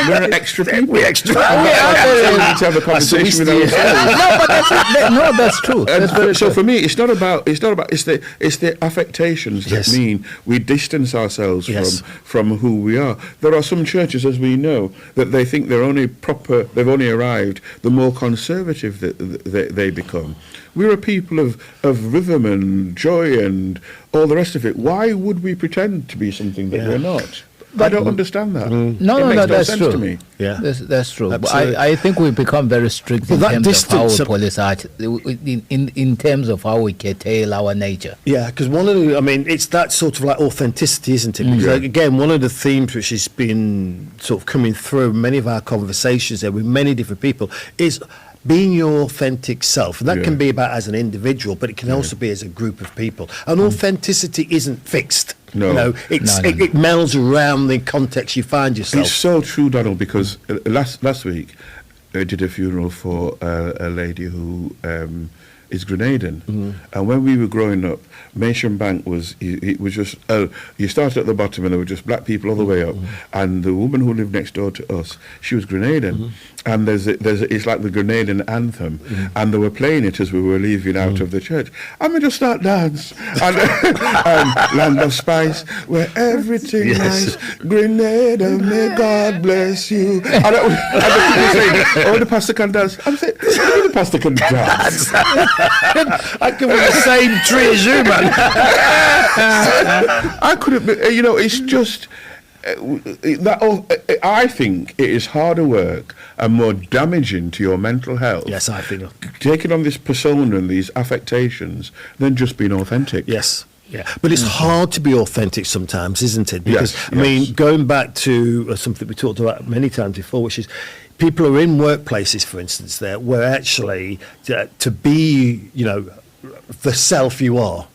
We're extra people. We're extra. We need to have a conversation with ourselves. No, that's true. That's very So true. for me, it's not about it's the affectations that Yes. mean we distance ourselves Yes. from who we are. There are some churches, as we know, that they think they've only arrived the more conservative they become. We're a people of rhythm and joy and all the rest of it. Why would we pretend to be something that we're not? I don't understand that. No, It makes that's sense true. to me. Yeah. That's true. But Absolutely. I think we've become very strict in Well, that terms of how distance we of- police in terms of how we curtail our nature. Yeah, because it's that sort of like authenticity, isn't it? Because like, again, one of the themes which has been sort of coming through many of our conversations there with many different people is being your authentic self. And that can be about as an individual, but it can also be as a group of people. And authenticity isn't fixed. No. You know, it melds around the context you find yourself. It's so true, Donald, because last week I did a funeral for a lady who is Grenadian. And when we were growing up, Maysham Bank it was just, you started at the bottom and there were just black people all the way up. And the woman who lived next door to us, she was Grenadian. And it's like the Grenadian anthem. And they were playing it as we were leaving out of the church. And we just start dance. And Land of Spice, where everything nice. Grenada, may God bless you. And the people saying, oh, the pastor can dance. I'm saying, the pastor can dance. I can be the same tree as you, man. I couldn't be, it's just that. I think it is harder work and more damaging to your mental health. Yes, I think. Taking on this persona and these affectations than just being authentic. Yes. Yeah, but it's hard to be authentic sometimes, isn't it? Because, Yes, I mean, yes. going back to something we talked about many times before, which is people are in workplaces, for instance, there where actually to be, the self you are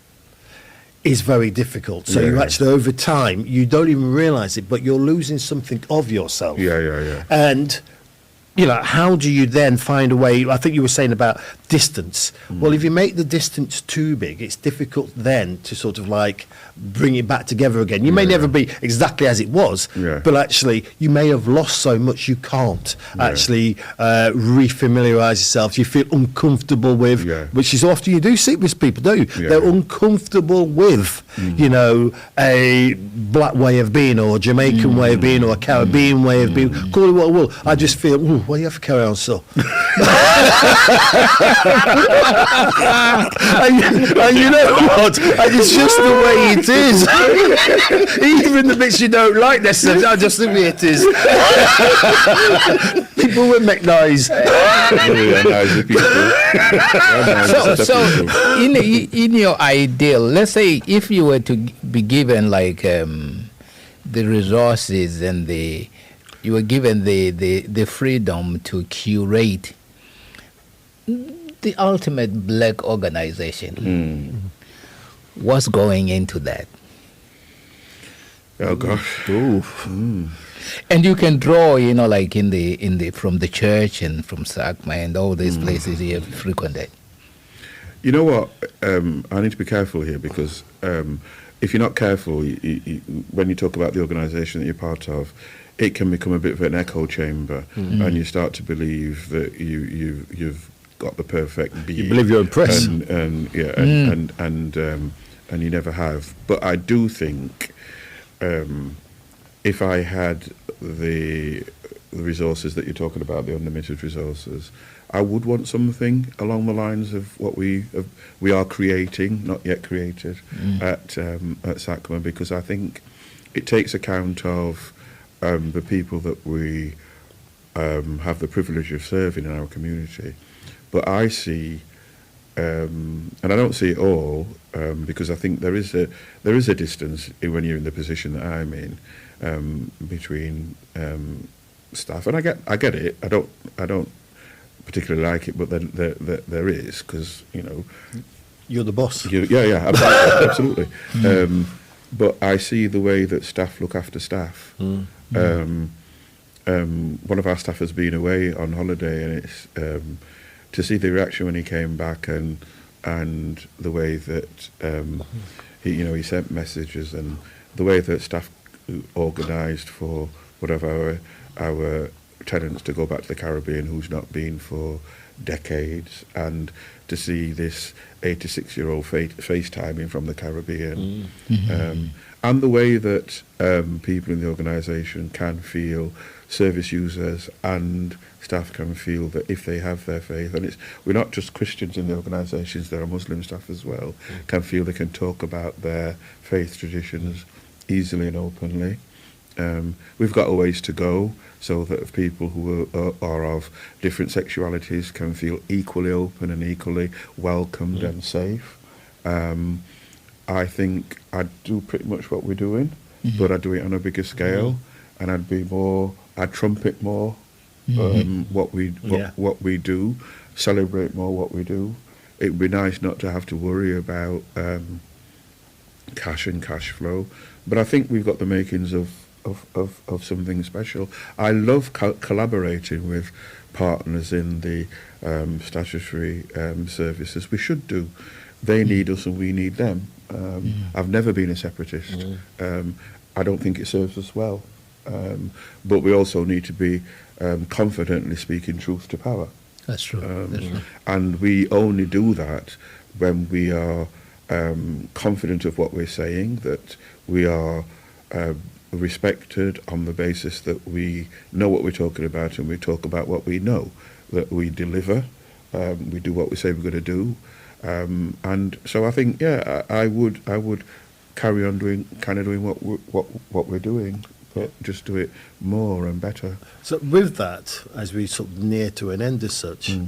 is very difficult. So you actually, over time, you don't even realise it, but you're losing something of yourself. Yeah. And how do you then find a way? I think you were saying about distance. Well, if you make the distance too big, it's difficult then to sort of like bring it back together again. You may never be exactly as it was, but actually you may have lost so much you can't actually refamiliarize yourself. You feel uncomfortable with, which is often you do see with people, don't you? They're uncomfortable with, a black way of being or a Jamaican way of being or a Caribbean way of being. Call it what I will. I just feel, well, you have to carry on, so. and you know what? And it's just the way it is. Even the bits you don't like necessarily, I just the way it is. People will make noise. So in your ideal, let's say if you were to be given like the resources and you were given the freedom to curate the ultimate black organization, what's going into that? Oh gosh. And you can draw, like in the from the church and from SACMHA and all these places you have frequented. You know what? I need to be careful here because if you're not careful, when you talk about the organisation that you're part of, it can become a bit of an echo chamber, and you start to believe that you've got the perfect being. You believe you're impressed, and you never have. But I do think if I had the the resources that you're talking about, the unlimited resources, I would want something along the lines of what we are creating, not yet created, at SACMHA, because I think it takes account of the people that we have the privilege of serving in our community. But I see, and I don't see it all, because I think there is a distance when you're in the position that I'm in, between staff, and I get it. I don't particularly like it, but then there is, because You're the boss. Yeah, absolutely. But I see the way that staff look after staff. One of our staff has been away on holiday, and it's to see the reaction when he came back, and the way that he sent messages, and the way that staff organised for whatever our tenants to go back to the Caribbean who's not been for decades, and to see this 86-year-old FaceTiming from the Caribbean, and the way that people in the organisation can feel, service users and staff can feel, that if they have their faith, and we're not just Christians in the organisations, there are Muslim staff as well, can feel they can talk about their faith traditions easily and openly. We've got a ways to go, so that people who are of different sexualities can feel equally open and equally welcomed and safe. I think I'd do pretty much what we're doing, but I'd do it on a bigger scale, and I'd trumpet more what we do, celebrate more what we do. It'd be nice not to have to worry about cash and cash flow, but I think we've got the makings of something special. I love collaborating with partners in the statutory services. We should do. They need us and we need them. I've never been a separatist. I don't think it serves us well. But we also need to be confidently speaking truth to power. That's true. That's true. And we only do that when we are confident of what we're saying, that we are respected on the basis that we know what we're talking about, and we talk about what we know, that we deliver, we do what we say we're going to do. And so I think, I would carry on doing what we're doing, but just do it more and better. So with that, as we sort of near to an end as such,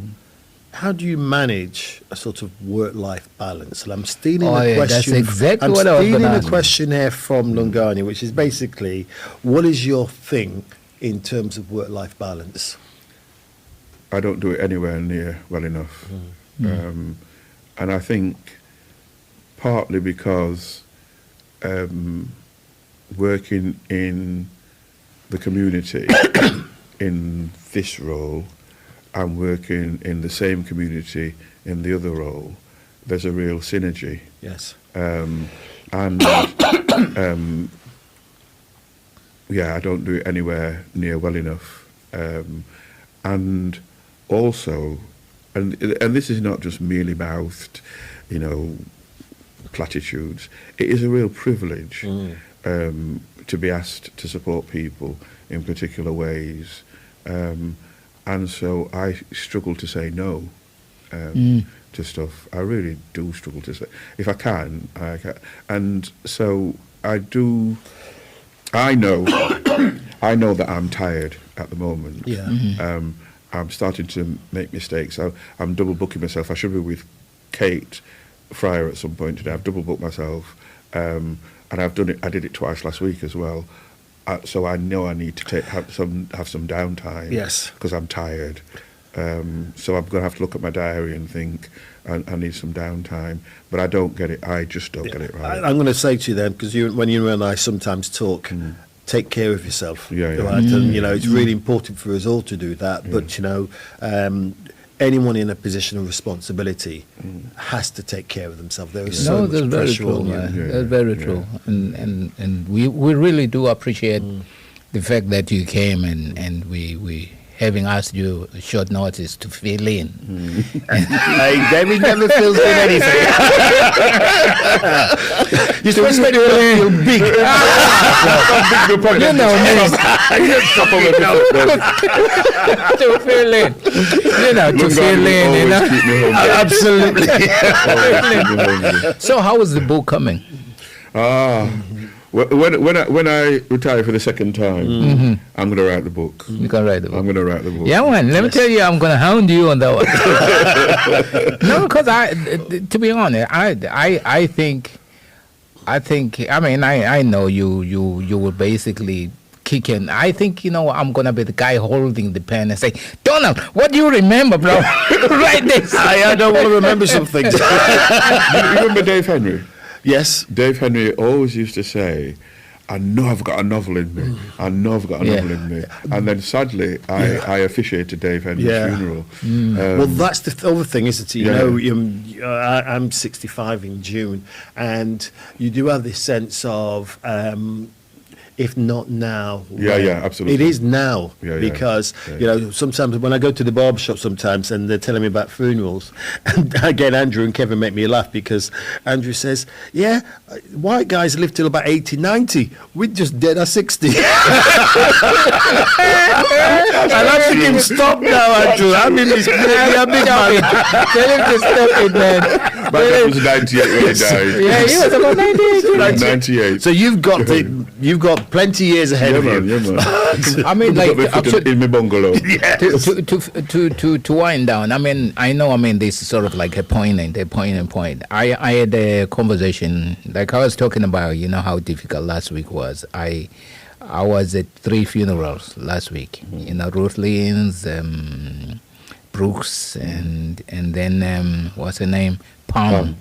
how do you manage a sort of work-life balance? And I'm stealing a question. That's exactly I'm what I was going to stealing ask. a question here from Lungani, which is basically, what is your thing in terms of work-life balance? I don't do it anywhere near well enough. And I think partly because working in the community in this role and working in the same community in the other role, there's a real synergy. Yes. I don't do it anywhere near well enough. And also, and this is not just merely mouthed, platitudes. It is a real privilege to be asked to support people in particular ways. And so I struggle to say no to stuff. I really do struggle to say. If I can, I can. And so I do. I know that I'm tired at the moment. Yeah. I'm starting to make mistakes. I'm double booking myself. I should be with Kate Fryer at some point today. I've double booked myself, and I've done it. I did it twice last week as well. So I know I need to have some downtime. Yes. Because I'm tired. So I'm going to have to look at my diary and think I need some downtime. But I don't get it. I just don't get it right. I'm going to say to you then, because when you and I sometimes talk, take care of yourself. Yeah. Right? And, it's really important for us all to do that. But, anyone in a position of responsibility has to take care of themselves. There is so much pressure on you. That's very true. And we really do appreciate the fact that you came and we having asked you short notice to fill in. Hey, David never fills in anything. You're supposed to feel big. You know me. To fill in. You know, to fill in, you know. Absolutely. So how is the book coming? When I retire for the second time, I'm going to write the book. You can write the book. I'm going to write the book. Yeah, man. Let me tell you, I'm going to hound you on that one. No, because to be honest, I think, I mean, I know you will basically kick in. I think, you know, I'm going to be the guy holding the pen and say, Donald, what do you remember, bro? Write this. I don't want to remember some things. You remember Dave Henry? Yes. Dave Henry always used to say, I know I've got a novel in me. I know I've got a novel in me. And then sadly, I officiated Dave Henry's funeral. Well, that's the other thing, isn't it? You Yeah. know, I'm 65 in June, and you do have this sense of, if not now, Yeah, when? yeah, absolutely. It is now, Yeah, yeah. because, Yeah. you know, sometimes when I go to the barber shop sometimes and they're telling me about funerals, and again, Andrew and Kevin make me laugh because Andrew says, yeah, white guys live till about 80, 90. We're just dead at 60. And I'm thinking, stop now, Andrew. I mean, this a big man. Tell him to stop it, man. My dad was 98 when he died. Yeah, he was about 98. 98. So you've got plenty years ahead Yeah, of man, you. yeah, man. I mean, like, Got me footed in my bungalow. to wind down, I mean, this is sort of like a point. I had a conversation, like I was talking about, you know, how difficult last week was. I was at 3 funerals last week, you know, Ruth Lynn's, Brooks, and then, what's her name? Palm.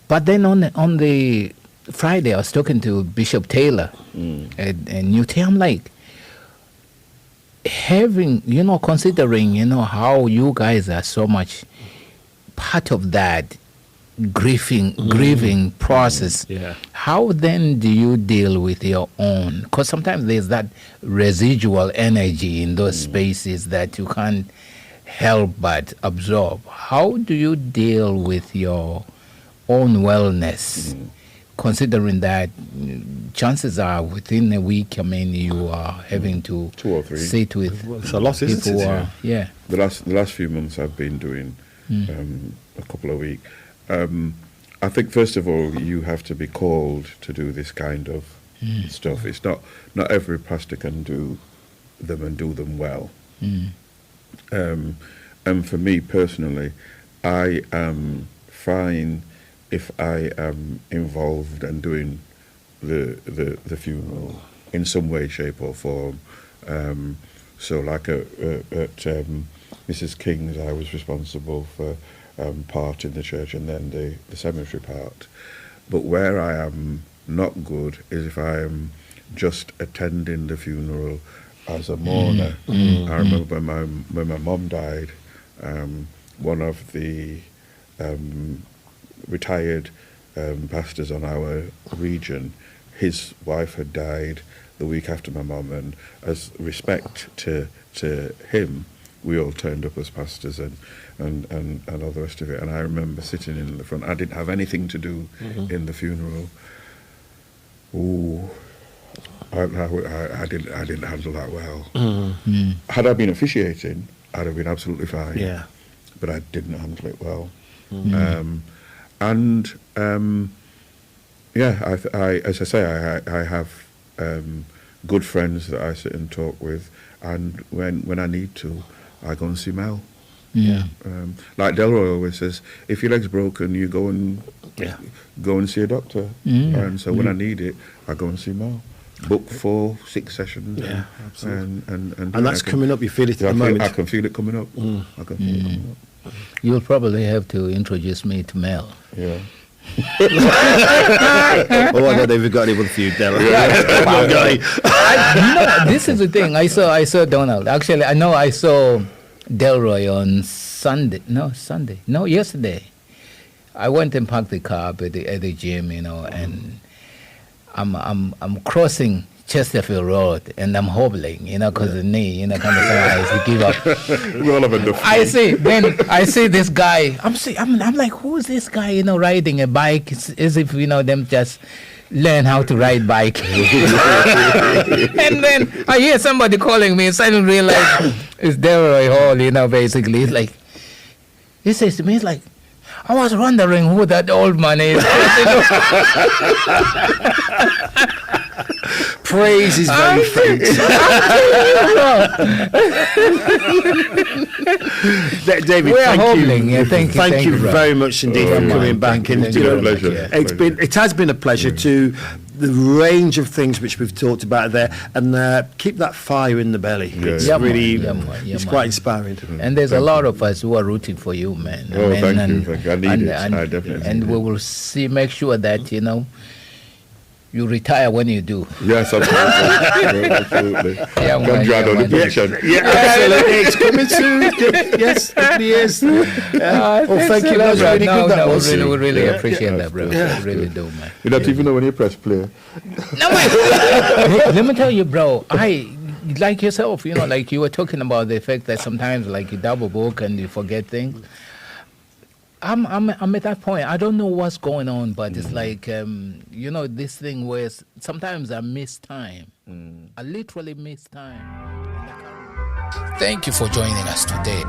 But then on the Friday, I was talking to Bishop Taylor at UT. I'm like, having, you know, considering, you know, how you guys are so much part of that grieving process, how then do you deal with your own? Because sometimes there's that residual energy in those spaces that you can't help but absorb. How do you deal with your own wellness? Considering that chances are within a week, I mean, you are having to 2 or 3. sit with It's a lot, isn't people it? who are, yeah. The last few months I've been doing a couple of weeks. I think first of all you have to be called to do this kind of stuff. It's not every pastor can do them and do them well. And for me personally, I am fine if I am involved and doing the funeral in some way, shape or form. So like at Mrs. King's, I was responsible for part in the church and then the cemetery part. But where I am not good is if I am just attending the funeral as a mourner. I remember when my mom died, one of the retired pastors on our region, his wife had died the week after my mum, and as respect to him, we all turned up as pastors and all the rest of it. And I remember sitting in the front. I didn't have anything to do in the funeral. Ooh, I didn't handle that well. Had I been officiating, I'd have been absolutely fine. Yeah. But I didn't handle it well. As I say, I have good friends that I sit and talk with, and when I need to, I go and see Mel. Yeah. Like Delroy always says, if your leg's broken, you go and see a doctor. And so when I need it, I go and see Mel. Book 4, 6 sessions. Yeah, absolutely. And that's coming up. You feel it at the moment. I can feel it coming up. I can feel it coming up. You'll probably have to introduce me to Mel. Yeah. Oh, I don't know if you've got anyone for you, Della. No, this is the thing. I saw Donald. Actually, I know I saw Delroy on yesterday. I went and parked the car at the gym, you know, and I'm crossing Chesterfield Road, and I'm hobbling, because the knee, kind of I give up. We all have enough. I see this guy. I'm like, who is this guy? Riding a bike. It's as if them just learn how to ride bike. And then I hear somebody calling me, and suddenly realize it's Delroy Hall. Basically, it's like he says to me, it's like, I was wondering who that old man is. Praise is very faint. David, thank you very much indeed for coming back. And It's been a pleasure. it has been a pleasure to the range of things which we've talked about there, and keep that fire in the belly. It's it's quite inspiring. And there's a lot of us who are rooting for you, man. Thank you. I need it. I definitely. And we will make sure that you retire when you do. Yes, absolutely. Can drag on the pension. Absolutely. It's coming soon. Yes, it definitely is. Thank you. That was really good. We really appreciate that, bro. Yeah. We really do, man. You don't even know when you press play. No, wait. Let me tell you, bro. Like yourself, like you were talking about the fact that sometimes, like, you double book and you forget things. I'm at that point. I don't know what's going on, but it's like, this thing where sometimes I miss time. I literally miss time. Thank you for joining us today.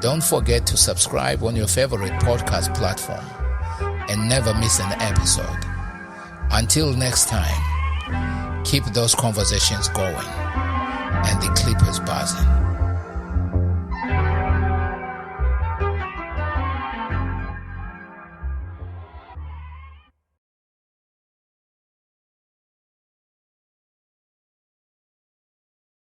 Don't forget to subscribe on your favorite podcast platform and never miss an episode. Until next time, keep those conversations going and the clippers buzzing.